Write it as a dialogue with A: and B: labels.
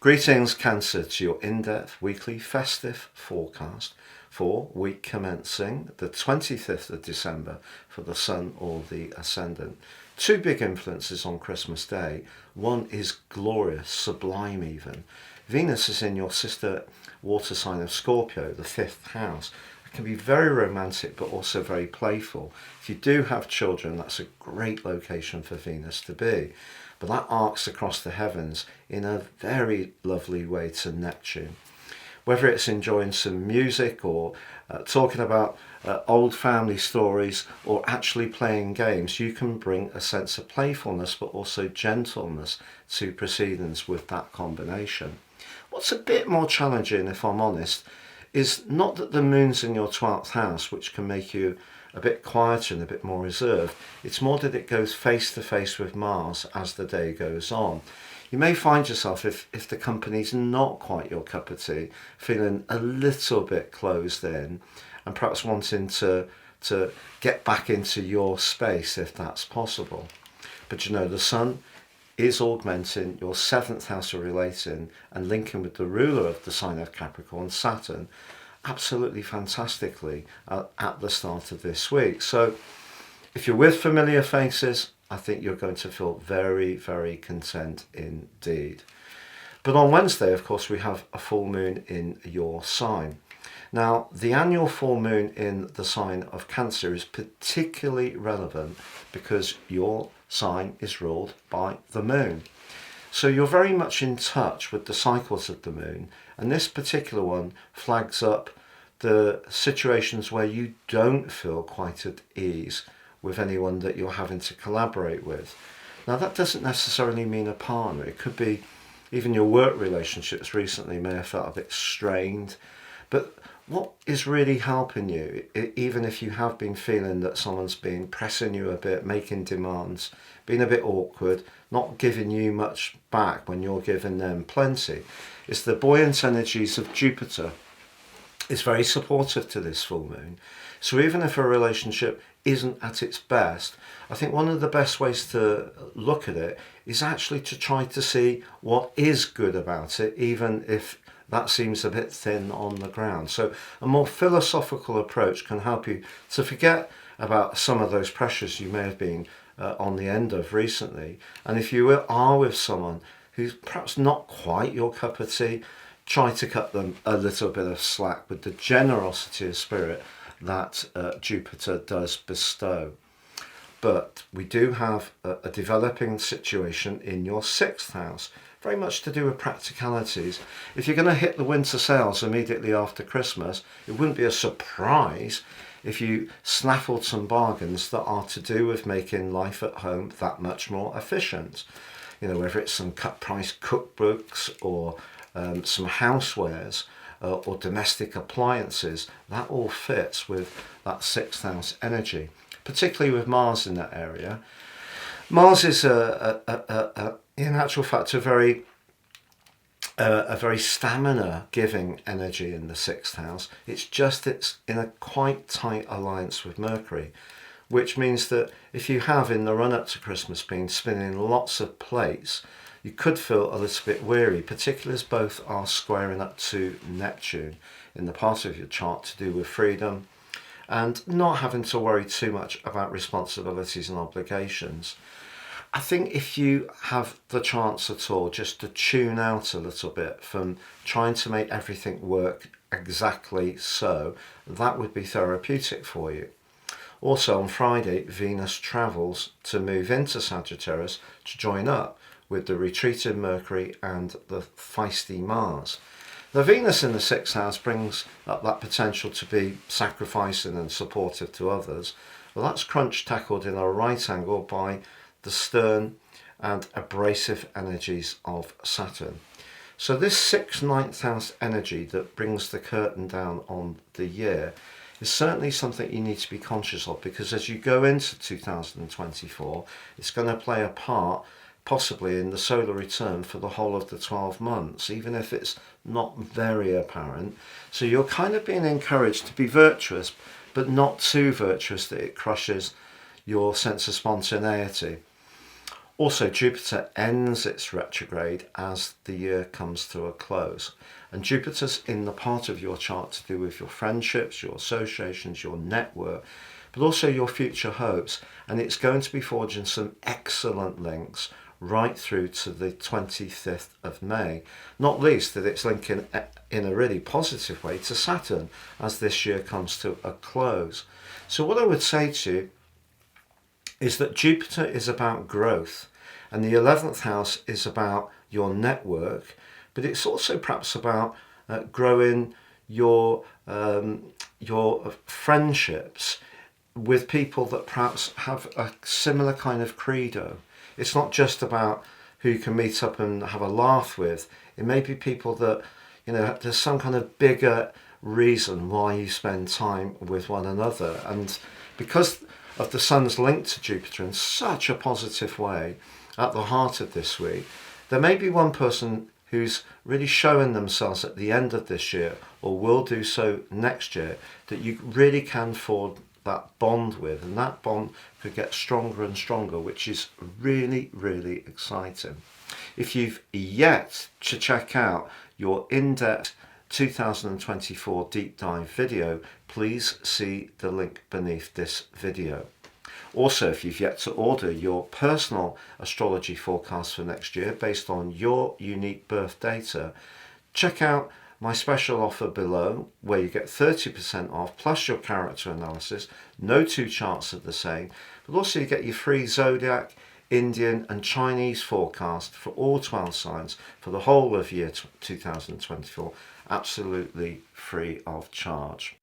A: Greetings, Cancer, to your in-depth weekly festive forecast for week commencing the 25th of December for the Sun or the Ascendant. Two big influences on Christmas Day. One is glorious, sublime even. Venus is in your sister water sign of Scorpio, the 5th house. It can be very romantic but also very playful. If you do have children, that's a great location for Venus to be. But that arcs across the heavens in a very lovely way to Neptune. Whether it's enjoying some music or talking about old family stories or actually playing games, you can bring a sense of playfulness but also gentleness to proceedings with that combination. What's a bit more challenging, if I'm honest, is not that the moon's in your 12th house, which can make you a bit quieter and a bit more reserved. It's more that it goes face to face with Mars as the day goes on. You may find yourself, if the company's not quite your cup of tea, feeling a little bit closed in and perhaps wanting to get back into your space if that's possible. But you know, the Sun is augmenting your 7th house of relating and linking with the ruler of the sign of Capricorn, Saturn, absolutely fantastically at the start of this week. So if you're with familiar faces, I think you're going to feel very, very content indeed. But on Wednesday, of course, we have a full moon in your sign. Now, the annual full moon in the sign of Cancer is particularly relevant because your sign is ruled by the moon. So you're very much in touch with the cycles of the moon, and this particular one flags up the situations where you don't feel quite at ease with anyone that you're having to collaborate with. Now, that doesn't necessarily mean a partner. It could be even your work relationships recently may have felt a bit strained. But what is really helping you, even if you have been feeling that someone's been pressing you a bit, making demands, being a bit awkward, not giving you much back when you're giving them plenty, is the buoyant energies of Jupiter. It's very supportive to this full moon. So even if a relationship isn't at its best, I think one of the best ways to look at it is actually to try to see what is good about it, even if that seems a bit thin on the ground. So a more philosophical approach can help you to forget about some of those pressures you may have been on the end of recently. And if you are with someone who's perhaps not quite your cup of tea, try to cut them a little bit of slack with the generosity of spirit that Jupiter does bestow. But we do have a developing situation in your 6th house, very much to do with practicalities. If you're going to hit the winter sales immediately after Christmas, it wouldn't be a surprise if you snaffled some bargains that are to do with making life at home that much more efficient. You know, whether it's some cut price cookbooks or some housewares or domestic appliances, that all fits with that 6th house energy, particularly with Mars in that area. Mars is in actual fact a very stamina-giving energy in the 6th house. It's in a quite tight alliance with Mercury, which means that if you have in the run-up to Christmas been spinning lots of plates, you could feel a little bit weary, particularly as both are squaring up to Neptune in the part of your chart to do with freedom and not having to worry too much about responsibilities and obligations. I think if you have the chance at all just to tune out a little bit from trying to make everything work exactly so, that would be therapeutic for you. Also on Friday, Venus travels to move into Sagittarius to join up with the retreated Mercury and the feisty Mars. The Venus in the 6th house brings up that potential to be sacrificing and supportive to others. Well, that's crunch tackled in a right angle by the stern and abrasive energies of Saturn. So this 6th, 9th house energy that brings the curtain down on the year is certainly something you need to be conscious of, because as you go into 2024, it's going to play a part possibly in the solar return for the whole of the 12 months, even if it's not very apparent. So you're kind of being encouraged to be virtuous, but not too virtuous that it crushes your sense of spontaneity. Also, Jupiter ends its retrograde as the year comes to a close. And Jupiter's in the part of your chart to do with your friendships, your associations, your network, but also your future hopes. And it's going to be forging some excellent links right through to the 25th of May. Not least that it's linking in a really positive way to Saturn as this year comes to a close. So what I would say to you is that Jupiter is about growth, and the 11th house is about your network, but it's also perhaps about growing your friendships with people that perhaps have a similar kind of credo. It's not just about who you can meet up and have a laugh with. It may be people that, there's some kind of bigger reason why you spend time with one another. And because of the Sun's link to Jupiter in such a positive way at the heart of this week, there may be one person who's really showing themselves at the end of this year, or will do so next year, that you really can form that bond with, and that bond could get stronger and stronger, which is really, really exciting. If you've yet to check out your in-depth 2024 deep dive video, please see the link beneath this video. Also, if you've yet to order your personal astrology forecast for next year based on your unique birth data, check out my special offer below, where you get 30% off plus your character analysis. No two charts are the same, but also you get your free zodiac, Indian and Chinese forecast for all 12 signs for the whole of year 2024, absolutely free of charge.